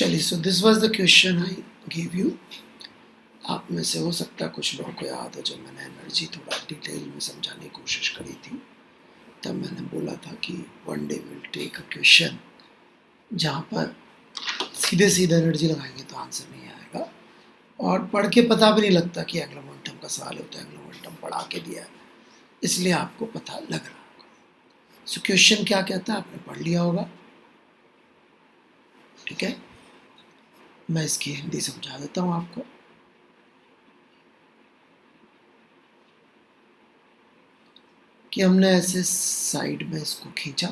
चलिए, so this was the question I give you. आप में से हो सकता है कुछ लोगों को याद हो, जब मैंने एनर्जी थोड़ा डिटेल में समझाने की कोशिश करी थी तब मैंने बोला था कि one day will take a question जहाँ पर सीधे सीधे एनर्जी लगाएंगे तो आंसर नहीं आएगा, और पढ़ के पता भी नहीं लगता कि एंगुलर मोमेंटम का सवाल होता है। एंगुलर मोमेंटम पढ़ा के दिया है, इसलिए आपको पता लग रहा होगा। सो क्वेश्चन क्या कहता है आपने पढ़ लिया होगा, ठीक है। मैं इसकी हिंदी समझा देता हूँ आपको। कि हमने ऐसे साइड में इसको खींचा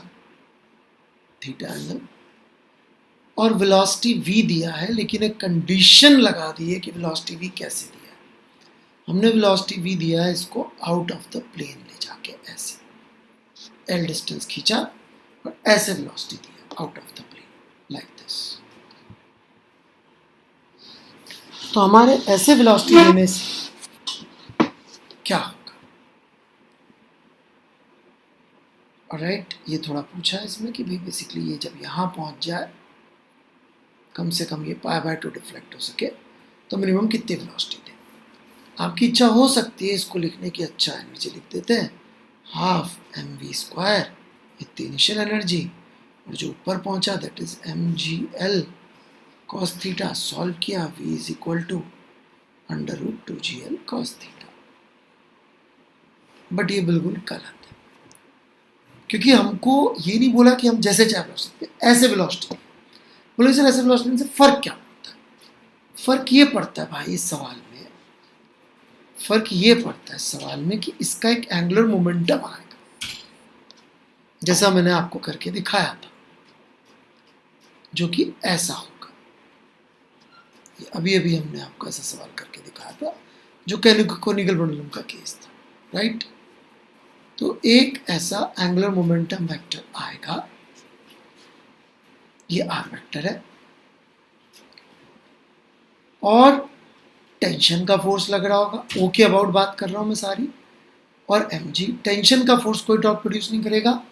थीटा एंगल, और वेलोसिटी v दिया है, लेकिन एक कंडीशन लगा दी है कि वेलोसिटी v कैसे दिया है। हमने वेलोसिटी v दिया है इसको आउट ऑफ द प्लेन ले जाके, ऐसे l डिस्टेंस खींचा और ऐसे वेलोसिटी दिया out of the plane like this. तो हमारे ऐसे वेलोसिटी देने से क्या होगा? ऑलराइट, ये थोड़ा पूछा है इसमें कि भाई बेसिकली ये जब यहाँ पहुँच जाए, कम से कम ये π/2 डिफ्लेक्ट हो सके, तो मिनिमम कितनी वेलोसिटी दे। आपकी इच्छा हो सकती है इसको लिखने की, अच्छा है नीचे लिख देते हैं ½ mv², इतनी इनिशियल एनर्जी, और जो ऊपर पहुंचा that is mgl cos theta. Solve किया, v is equal to √2gl cos theta. But ये बिल्कुल गलत है, क्योंकि हमको ये नहीं बोला कि हम जैसे चाहे वेलोसिटी, ऐसे वेलोसिटी। बोले सर ऐसे वेलोसिटी से फर्क क्या पड़ता है? फर्क ये पड़ता है भाई इस सवाल में, फर्क ये पड़ता है इस सवाल में कि इसका एक एंगुलर मोमेंटम आएगा, जैसा मैंने आपको करके दिखाया था, जो कि ऐसा होगा। अभी अभी हमने आपको ऐसा सवाल करके दिखाया था, जो कोनिकल पेंडुलम का केस था, राइट। तो एक ऐसा एंगुलर मोमेंटम वेक्टर आएगा, ये आर वेक्टर है, और टेंशन का फोर्स लग रहा होगा, ओ के अबाउट बात कर रहा हूं मैं सारी, और mg, टेंशन का फोर्स कोई टॉर्क प्रोड्यूस नहीं करेगा,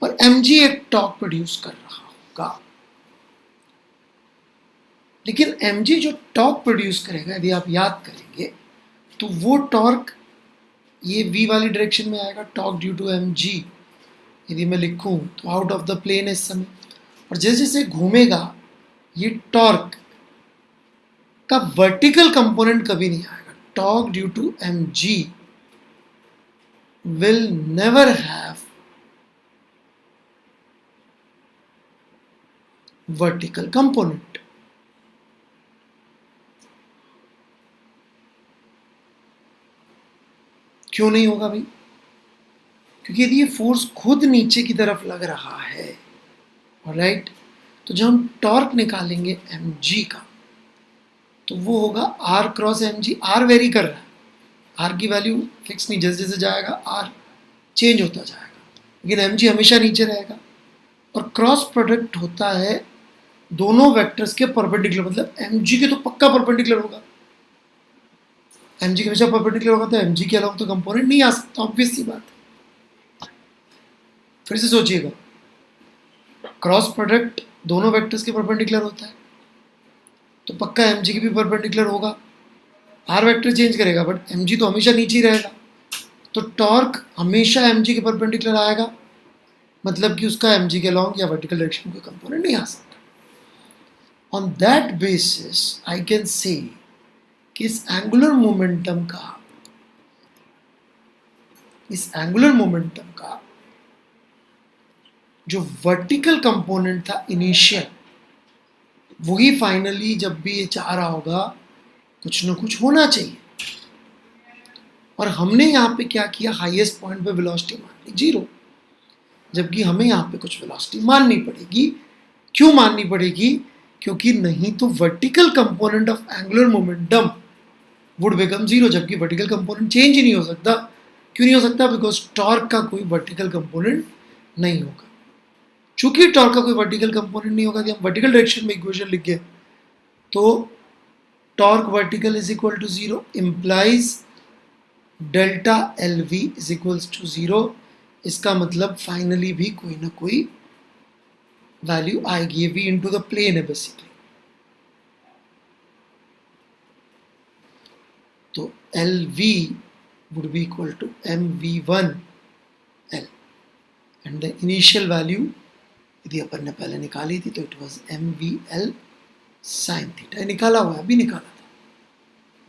और mg एक टॉर्क प्रोड्यूस कर रहा होगा। लेकिन mg जो टॉर्क प्रोड्यूस करेगा, यदि आप याद करेंगे तो वो टॉर्क ये v वाली डायरेक्शन में आएगा, टॉर्क ड्यू टू mg। यदि मैं लिखूं तो आउट ऑफ द प्लेन है इस समय, और जैसे जैसे घूमेगा ये टॉर्क का वर्टिकल कंपोनेंट कभी नहीं आएगा। Torque due to mg will never have vertical component। क्यों नहीं होगा भाई? क्योंकि यदि ये फोर्स खुद नीचे की तरफ लग रहा है, ऑलराइट, तो जब हम टॉर्क निकालेंगे mg का, तो वो होगा r cross mg। r very कर रहा है, r की वैल्यू फिक्स नहीं, जैसे जैसे जाएगा r चेंज होता जाएगा, लेकिन mg हमेशा नीचे रहेगा। और क्रॉस प्रोडक्ट होता है दोनों वेक्टर्स के परपेंडिकुलर, मतलब mg के तो पक्का परपेंडिकुलर होगा, mg के हमेशा परपेंडिकुलर होगा, तो mg के अलावा तो कंपोनेंट नहीं आ सकता, ऑब्वियस सी बात है। फिर से सोचिएगा, क्रॉस प्रोडक्ट दोनों वेक्टर्स के परपेंडिकुलर होता है, तो पक्का mg की भी परपेंडिकुलर होगा। r वेक्टर चेंज करेगा बट mg तो हमेशा नीचे ही रहेगा, तो टॉर्क हमेशा mg के परपेंडिकुलर आएगा, मतलब कि उसका mg के अलॉन्ग या वर्टिकल डायरेक्शन कोई कंपोनेंट नहीं आ सकता। On that basis I can say कि इस एंगुलर मोमेंटम का जो वर्टिकल कंपोनेंट था इनिशियल, वही फाइनली जब भी ये चाह रहा होगा कुछ ना कुछ होना चाहिए। और हमने यहाँ पे क्या किया, हाईएस्ट पॉइंट पे वेलोसिटी मान ली 0, जबकि हमें यहाँ पे कुछ वेलोसिटी माननी पड़ेगी। क्यों माननी पड़ेगी? क्योंकि नहीं तो vertical component of angular momentum would become 0, जबकि वर्टिकल कंपोनेंट चेंज ही नहीं हो सकता। क्यों नहीं हो सकता? बिकॉज टॉर्क का कोई वर्टिकल कंपोनेंट नहीं होगा। चूंकि टॉर्क का कोई वर्टिकल कंपोनेंट नहीं होगा, हम वर्टिकल डायरेक्शन में इक्वेशन लिख गए, तो torque vertical is equal to 0 implies delta LV is equals to 0। इसका मतलब फाइनली भी कोई ना कोई वैल्यू आएगी, ये v इंटू द प्लेन है बेसिकली, तो L V would be equal to M V one L, and the initial value यदि अपन ने पहले निकाली थी तो it was M V L sine theta, निकाला हुआ है, अभी निकाला था।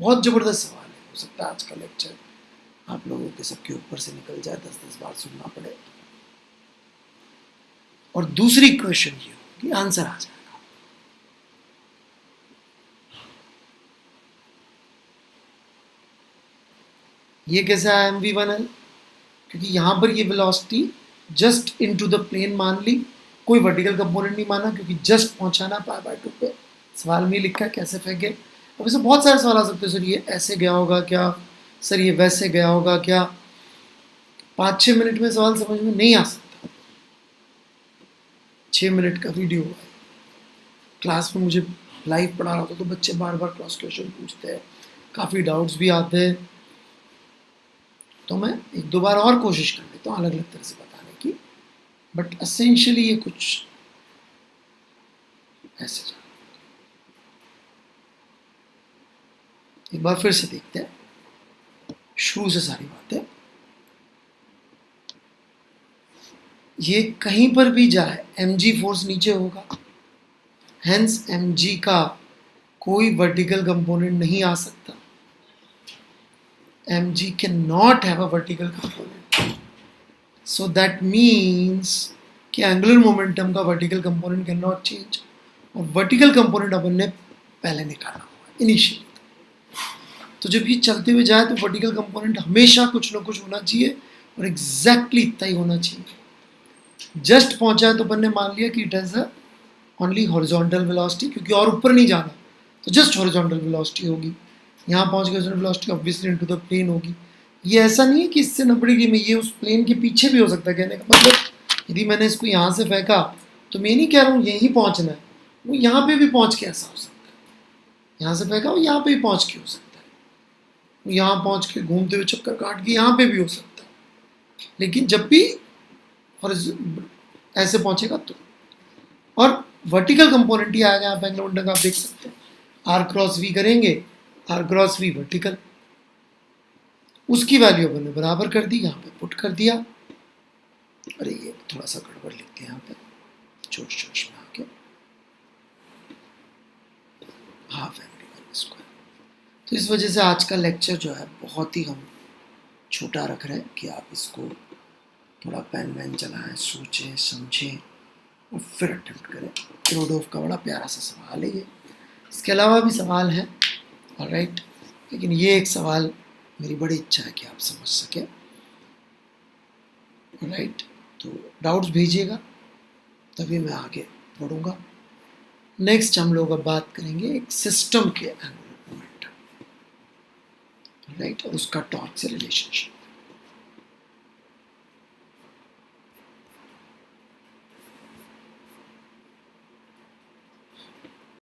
बहुत ज़बरदस्त सवाल है, हो सकता है आज का लेक्चर आप लोगों के सबके ऊपर से निकल जाए, 10-10 बार सुनना पड़े, और दूसरी क्वेश्चन ये होगी, आंसर आ जाएगा। ये कैसे आया mv1l? क्योंकि यहां पर ये velocity just into the plane मान ली, कोई वर्टिकल कंपोनेंट नहीं माना, क्योंकि जस्ट पहुंचाना π/2 पे। सवाल में लिखा है कैसे फेंके। अब इससे बहुत सारे सवाल आ सकते हैं, सर ये ऐसे गया होगा क्या, सर ये वैसे गया होगा क्या। 5-6 मिनट में सवाल समझ में नहीं आ सकता। 6 मिनट का वीडियो है, क्लास में मुझे लाइव पढ़ा रहा था तो बच्चे बार बार क्रॉस क्वेश्चन पूछते हैं, काफ़ी डाउट्स भी आते हैं, तो मैं 1-2 बार और कोशिश कर लेता हूँ अलग अलग तरह से बताने की, बट एसेंशियली ये कुछ ऐसे जा। एक बार फिर से देखते हैं शुरू से सारी बातें। ये कहीं पर भी जाए mg फोर्स नीचे होगा, हेंस mg का कोई वर्टिकल कंपोनेंट नहीं आ सकता। mg cannot have a vertical component, so that means कि एंगुलर मोमेंटम का vertical component can not change, और वर्टिकल कंपोनेंट अपन ने पहले निकाला हुआ इनिशियली। तो जब ये चलते हुए जाए तो वर्टिकल कंपोनेंट हमेशा कुछ ना कुछ होना चाहिए, और एग्जैक्टली इतना ही होना चाहिए। जस्ट पहुंचा है तो अपन ने मान लिया कि it has only horizontal velocity, क्योंकि और ऊपर नहीं जाना, तो जस्ट हॉरिजॉन्टल वेलोसिटी होगी। यहाँ पहुंच गए velocity obviously into the plane होगी। ये ऐसा नहीं है कि इससे न पड़ेगी, मैं ये उस प्लेन के पीछे भी हो सकता है। कहने का मतलब यदि मैंने इसको यहाँ से फेंका तो मैं नहीं कह रहा हूँ यहीं पहुँचना है, वो यहाँ पे भी पहुँच के ऐसा हो सकता है। यहाँ से फेंका वो यहाँ पे भी पहुँच के हो सकता है, वो यहाँ पहुँच के घूमते हुए चक्कर काट के यहाँ पे भी हो सकता है। लेकिन जब भी और ऐसे पहुँचेगा तो, और वर्टिकल कंपोनेंट ही आएगा। यहाँ पे एंगुलर मोमेंटम आप देख सकते हैं, आर क्रॉस वी करेंगे, आर क्रॉस वी वर्टिकल, उसकी वैल्यू अपन ने बराबर कर दी, यहाँ पे पुट कर दिया। अरे ये थोड़ा सा गड़बड़ लिखते हैं यहाँ पे, जोश जोश में आके, हाफ mv1 स्क्वायर। तो इस वजह से आज का लेक्चर जो है बहुत ही हम छोटा रख रहे हैं कि आप इसको थोड़ा पेन वैन चलाएं, सोचें समझें और फिर अटेम्प्ट करें। रोडोफ का बड़ा प्यारा सा सवाल है ये, इसके अलावा भी सवाल हैं ऑलराइट, लेकिन ये एक सवाल मेरी बड़ी इच्छा है कि आप समझ सकें ऑलराइट। तो डाउट्स भेजिएगा तभी मैं आगे बढ़ूँगा। नेक्स्ट हम लोग अब बात करेंगे एक सिस्टम के एंगुलर मोमेंटम राइट, और उसका टॉर्क से रिलेशनशिप।